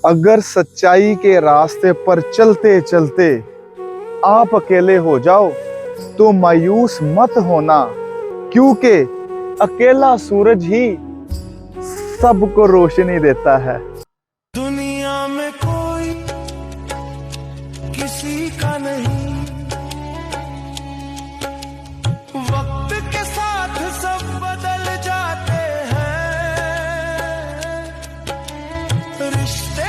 अगर सच्चाई के रास्ते पर चलते चलते आप अकेले हो जाओ तो मायूस मत होना, क्योंकि अकेला सूरज ही सबको रोशनी देता है। दुनिया में कोई किसी का नहीं, वक्त के साथ सब बदल जाते हैं, रिश्ते